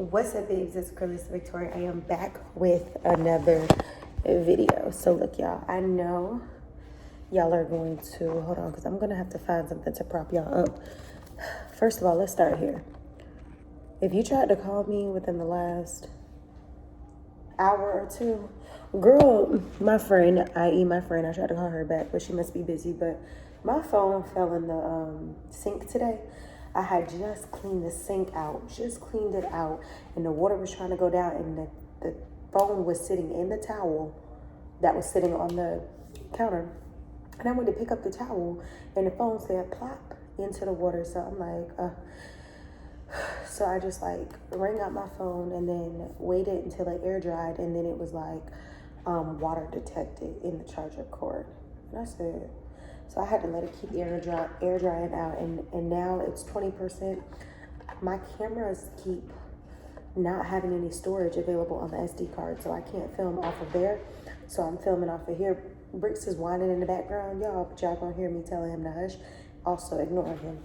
What's up, babes? It's Chris Victoria. I am back with another video. So look, y'all, I know y'all are going to hold on because I'm gonna have to find something to prop y'all up. First of all, let's start here. If you tried to call me within the last hour or two, girl, my friend, i.e. my friend, I tried to call her back, but she must be busy. But my phone fell in the sink today. I had just cleaned the sink out, just cleaned it out, and the water was trying to go down, and the phone was sitting in the towel that was sitting on the counter. And I went to pick up the towel, and the phone said plop into the water. So I'm like, so I just like rang out my phone and then waited until it air dried, and then it was like water detected in the charger cord. And I said, so I had to let it keep air drying out, and now it's 20%. My cameras keep not having any storage available on the SD card, so I can't film off of there. So I'm filming off of here. Bricks is whining in the background, y'all, but y'all gonna hear me telling him to hush. Also ignore him.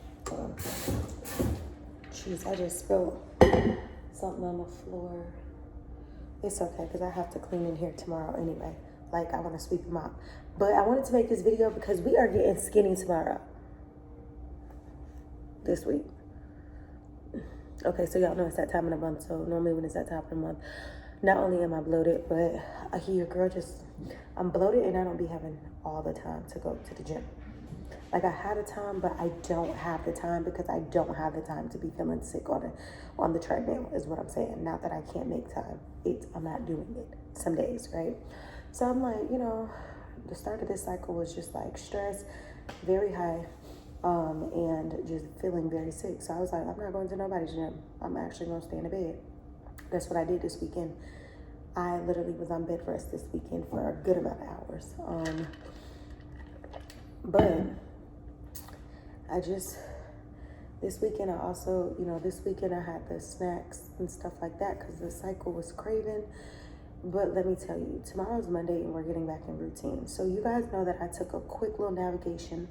Jeez, I just spilled something on the floor. It's okay, because I have to clean in here tomorrow anyway. Like, I want to sweep them out. But I wanted to make this video because we are getting skinny tomorrow. This week. Okay, so y'all know it's that time of the month. So normally when it's that time of the month, not only am I bloated, but I hear your girl I'm bloated, and I don't be having all the time to go to the gym. Like, I had a time, but I don't have the time because I don't have the time to be feeling sick on the treadmill is what I'm saying. Not that I can't make time. I'm not doing it some days, right? So I'm like, the start of this cycle was just like stress, very high, and just feeling very sick. So I was like, I'm not going to nobody's gym. I'm actually going to stay in the bed. That's what I did this weekend. I literally was on bed rest this weekend for a good amount of hours. But this weekend I had the snacks and stuff like that because the cycle was craving. But let me tell you, tomorrow's Monday and we're getting back in routine. So you guys know that I took a quick little navigation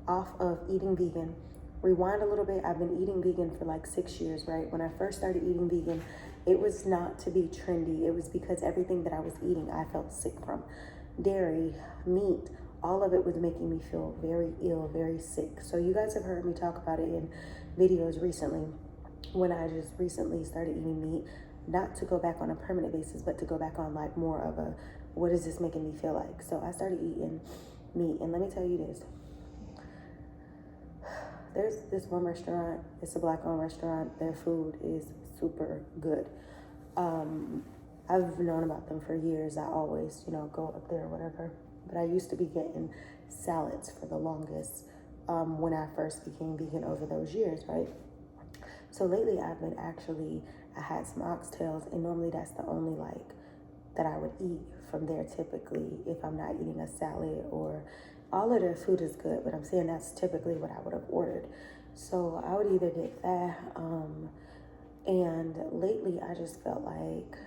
off of eating vegan. Rewind a little bit, I've been eating vegan for like 6 years, right? When I first started eating vegan, it was not to be trendy. It was because everything that I was eating, I felt sick from. Dairy, meat, all of it was making me feel very ill, very sick. So you guys have heard me talk about it in videos recently when I just recently started eating meat, not to go back on a permanent basis, but to go back on like more of a, what is this making me feel like? So I started eating meat, and let me tell you this. There's this one restaurant, it's a Black-owned restaurant. Their food is super good. I've known about them for years. I always, go up there or whatever. But I used to be getting salads for the longest when I first became vegan over those years, right? So lately I had some oxtails, and normally that's the only that I would eat from there typically if I'm not eating a salad, or all of their food is good, but I'm saying that's typically what I would have ordered. So I would either get that, and lately I just felt like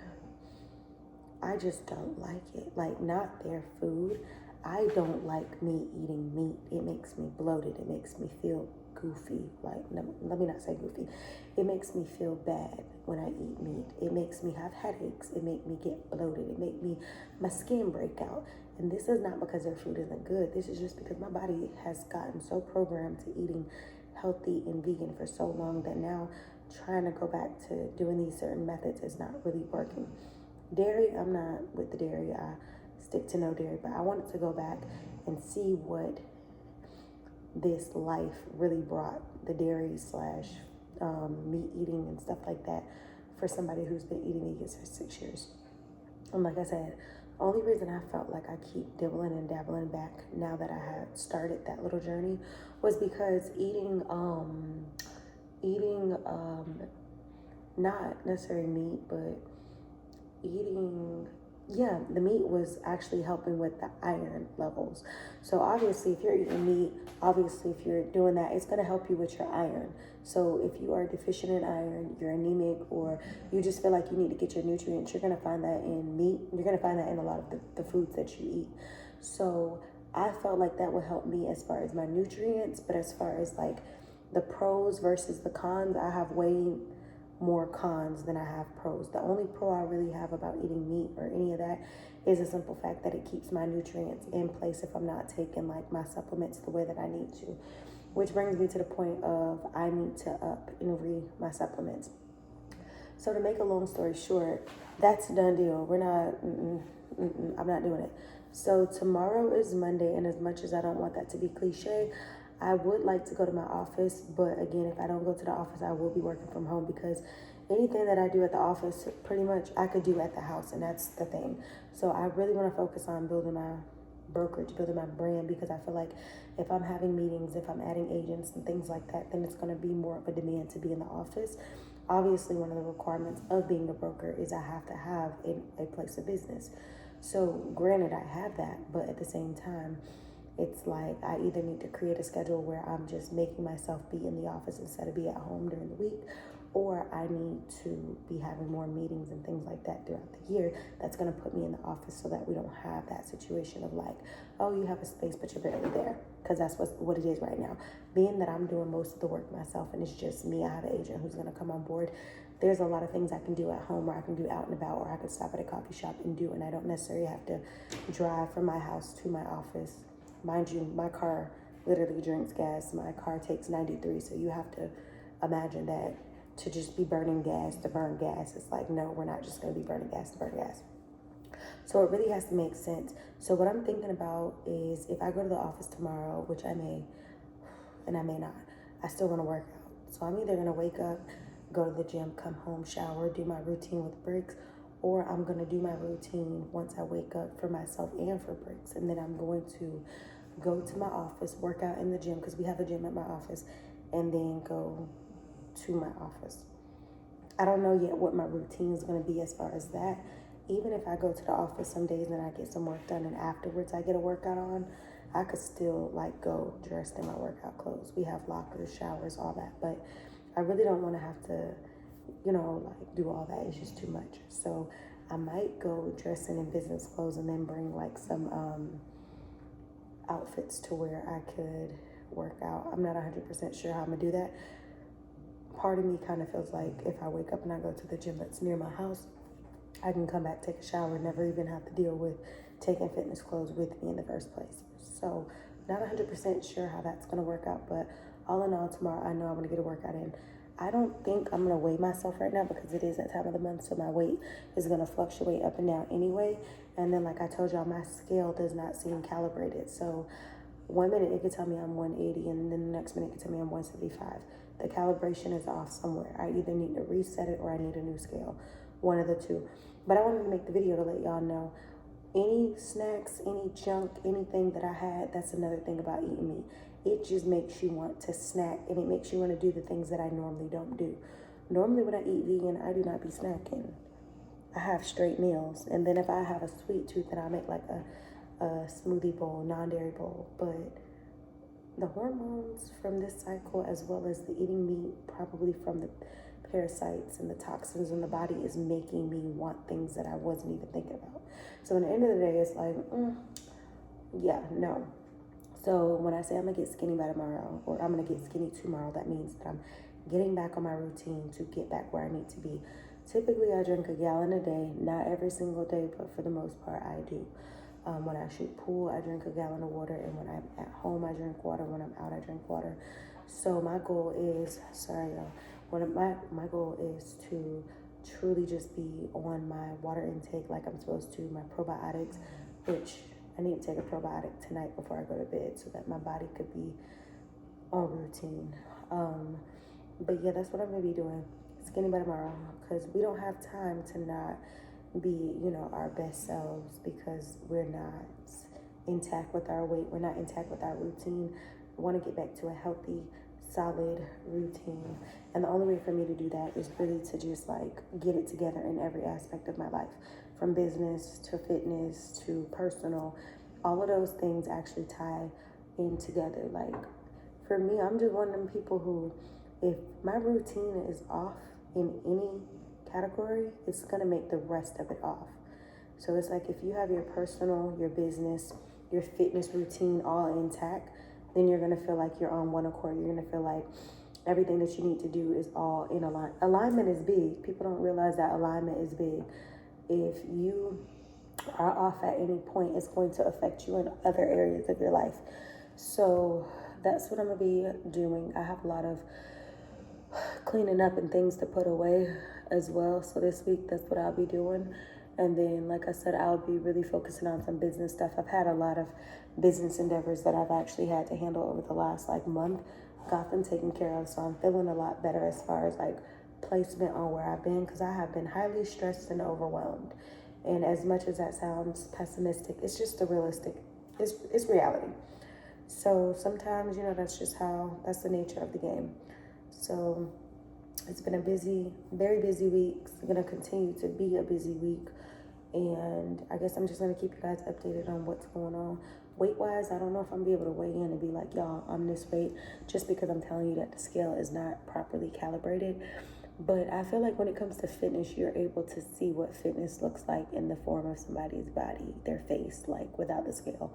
I just don't like it. Like, not their food. I don't like me eating meat. It makes me bloated. It makes me feel goofy. Like, no, let me not say goofy. It makes me feel bad when I eat meat. It makes me have headaches. It makes me get bloated. It makes my skin break out. And this is not because their food isn't good. This is just because my body has gotten so programmed to eating healthy and vegan for so long that now trying to go back to doing these certain methods is not really working. Dairy, I'm not with the dairy. I stick to no dairy, but I wanted to go back and see what this life really brought, the dairy / meat eating and stuff like that, for somebody who's been eating vegan for 6 years. And like I said, the only reason I felt like I keep dibbling and dabbling back now that I had started that little journey was because eating not necessarily meat, but the meat was actually helping with the iron levels. So obviously if you're eating meat, if you're doing that, it's going to help you with your iron. So if you are deficient in iron, you're anemic, or you just feel like you need to get your nutrients, you're going to find that in meat. You're going to find that in a lot of the foods that you eat. So I felt like that would help me as far as my nutrients, but as far as like the pros versus the cons, I have way more cons than I have pros. The only pro I really have about eating meat or any of that is the simple fact that it keeps my nutrients in place if I'm not taking like my supplements the way that I need to. Which brings me to the point of I need to up and read my supplements. So to make a long story short, that's a done deal. We're not, I'm not doing it. So tomorrow is Monday, and as much as I don't want that to be cliche, I would like to go to my office, but again, if I don't go to the office, I will be working from home because anything that I do at the office, pretty much I could do at the house, and that's the thing. So I really want to focus on building my brokerage, building my brand, because I feel like if I'm having meetings, if I'm adding agents and things like that, then it's going to be more of a demand to be in the office. Obviously, one of the requirements of being a broker is I have to have a place of business. So granted, I have that, but at the same time, it's like I either need to create a schedule where I'm just making myself be in the office instead of be at home during the week, or I need to be having more meetings and things like that throughout the year. That's going to put me in the office so that we don't have that situation of like, oh, you have a space, but you're barely there, because that's what it is right now. Being that I'm doing most of the work myself and it's just me, I have an agent who's going to come on board. There's a lot of things I can do at home, or I can do out and about, or I can stop at a coffee shop and do, and I don't necessarily have to drive from my house to my office. Mind you, my car literally drinks gas. My car takes 93, so you have to imagine that to just be burning gas to burn gas. It's like, no, we're not just going to be burning gas to burn gas. So it really has to make sense. So what I'm thinking about is if I go to the office tomorrow, which I may, and I may not, I still want to work out. So I'm either going to wake up, go to the gym, come home, shower, do my routine with breaks, or I'm going to do my routine once I wake up for myself and for breaks. And then I'm going to go to my office, work out in the gym, because we have a gym at my office, and then go to my office. I don't know yet what my routine is going to be as far as that. Even if I go to the office some days and I get some work done and afterwards I get a workout on, I could still like go dressed in my workout clothes. We have lockers, showers, all that. But I really don't want to have to, like do all that. It's just too much. So I might go dressing in business clothes and then bring like some outfits to where I could work out. I'm not 100% sure how I'm gonna do that. Part of me kind of feels like if I wake up and I go to the gym that's near my house, I can come back, take a shower, never even have to deal with taking fitness clothes with me in the first place. So not 100% sure how that's gonna work out, but all in all, tomorrow I know I'm gonna get a workout in. I don't think I'm gonna weigh myself right now because it is that time of the month, so my weight is gonna fluctuate up and down anyway. And then like I told y'all, my scale does not seem calibrated. So 1 minute it could tell me I'm 180 and then the next minute it could tell me I'm 175. The calibration is off somewhere. I either need to reset it or I need a new scale. One of the two. But I wanted to make the video to let y'all know any snacks, any junk, anything that I had, that's another thing about eating meat. It just makes you want to snack, and it makes you want to do the things that I normally don't do. Normally when I eat vegan, I do not be snacking. I have straight meals. And then if I have a sweet tooth, then I make like a smoothie bowl, non-dairy bowl. But the hormones from this cycle, as well as the eating meat, probably from the parasites and the toxins in the body, is making me want things that I wasn't even thinking about. So at the end of the day, it's like, yeah, no. So when I say I'm gonna get skinny by tomorrow, or I'm gonna get skinny tomorrow, that means that I'm getting back on my routine to get back where I need to be. Typically, I drink a gallon a day, not every single day, but for the most part, I do. When I shoot pool, I drink a gallon of water, and when I'm at home, I drink water. When I'm out, I drink water. So my goal is, my goal is to truly just be on my water intake like I'm supposed to, my probiotics, which I need to take a probiotic tonight before I go to bed so that my body could be on routine. But yeah, that's what I'm gonna be doing. Skinny by tomorrow, because we don't have time to not be, our best selves because we're not intact with our weight. We're not intact with our routine. I want to get back to a healthy, solid routine. And the only way for me to do that is really to just like get it together in every aspect of my life, from business to fitness to personal. All of those things actually tie in together. Like for me, I'm just one of them people who, if my routine is off in any category, it's gonna make the rest of it off. So it's like if you have your personal, your business, your fitness routine all intact, then you're gonna feel like you're on one accord. You're gonna feel like everything that you need to do is all in alignment. Alignment is big. People don't realize that alignment is big. If you are off at any point, it's going to affect you in other areas of your life. So that's what I'm going to be doing. I have a lot of cleaning up and things to put away as well. So this week, that's what I'll be doing. And then, like I said, I'll be really focusing on some business stuff. I've had a lot of business endeavors that I've actually had to handle over the last month. Got them taken care of. So I'm feeling a lot better as far as placement on where I've been, because I have been highly stressed and overwhelmed. And as much as that sounds pessimistic, it's just the realistic, it's reality. So sometimes, that's just that's the nature of the game. So it's been a busy, very busy week. It's going to continue to be a busy week. And I guess I'm just going to keep you guys updated on what's going on. Weight-wise, I don't know if I'm going to be able to weigh in and be like, y'all, I'm this weight, just because I'm telling you that the scale is not properly calibrated. But I feel like when it comes to fitness, you're able to see what fitness looks like in the form of somebody's body, their face, without the scale.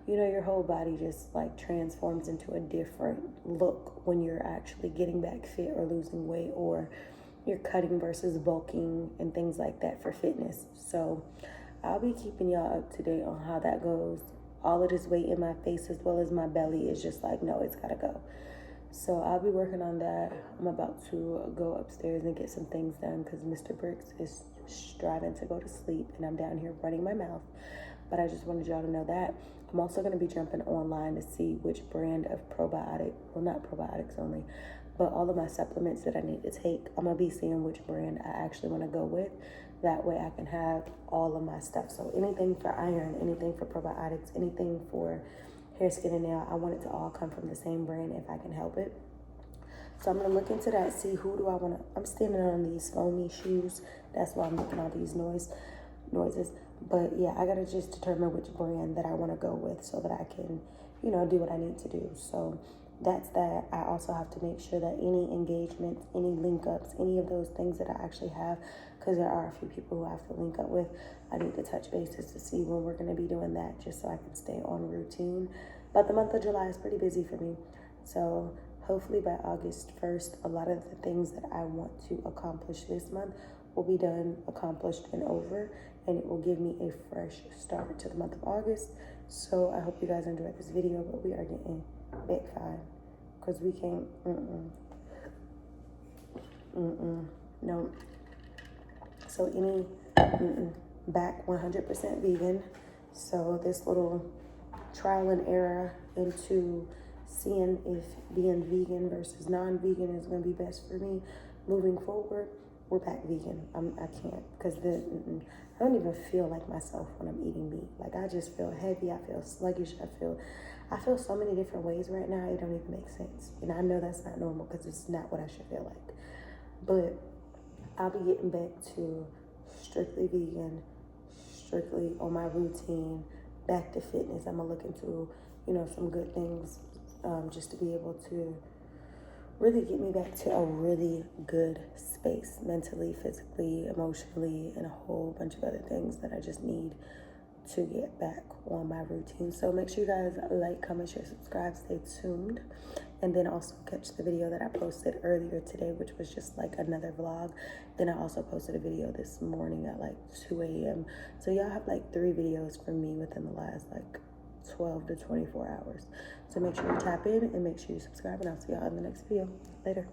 Your whole body just transforms into a different look when you're actually getting back fit or losing weight, or you're cutting versus bulking and things like that for fitness. So I'll be keeping y'all up to date on how that goes. All of this weight in my face as well as my belly is just no, it's gotta go. So I'll be working on that. I'm about to go upstairs and get some things done because Mr. Briggs is striving to go to sleep and I'm down here running my mouth. But I just wanted y'all to know that. I'm also going to be jumping online to see which brand of probiotic, well, not probiotics only, but all of my supplements that I need to take. I'm going to be seeing which brand I actually want to go with. That way I can have all of my stuff. So anything for iron, anything for probiotics, anything for hair, skin, and nail, I want it to all come from the same brand if I can help it. So I'm going to look into that, see who do I want to, I'm standing on these foamy shoes. That's why I'm making all these noises. But yeah, I got to just determine which brand that I want to go with so that I can, do what I need to do. So that's that. I also have to make sure that any engagements, any link ups, any of those things that I actually have, because there are a few people who I have to link up with, I need to touch bases to see when we're going to be doing that, just so I can stay on routine. But the month of July is pretty busy for me. So hopefully by August 1st, a lot of the things that I want to accomplish this month will be done, accomplished, and over, and it will give me a fresh start to the month of August. So I hope you guys enjoyed this video, but we are getting big fine because we can't, no. So back 100% vegan. So this little trial and error into seeing if being vegan versus non-vegan is going to be best for me moving forward. We're back vegan. I can't, because I don't even feel like myself when I'm eating meat. I just feel heavy. I feel sluggish. I feel so many different ways right now. It don't even make sense. And I know that's not normal because it's not what I should feel like. But I'll be getting back to strictly vegan, strictly on my routine, back to fitness. I'm going to look into, some good things just to be able to really get me back to a really good space, mentally, physically, emotionally, and a whole bunch of other things that I just need to get back on my routine. So make sure you guys like, comment, share, subscribe, stay tuned. And then also catch the video that I posted earlier today, which was just another vlog. Then I also posted a video this morning at 2 a.m. So y'all have 3 videos from me within the last 12 to 24 hours. So make sure you tap in and make sure you subscribe, and I'll see y'all in the next video. Later.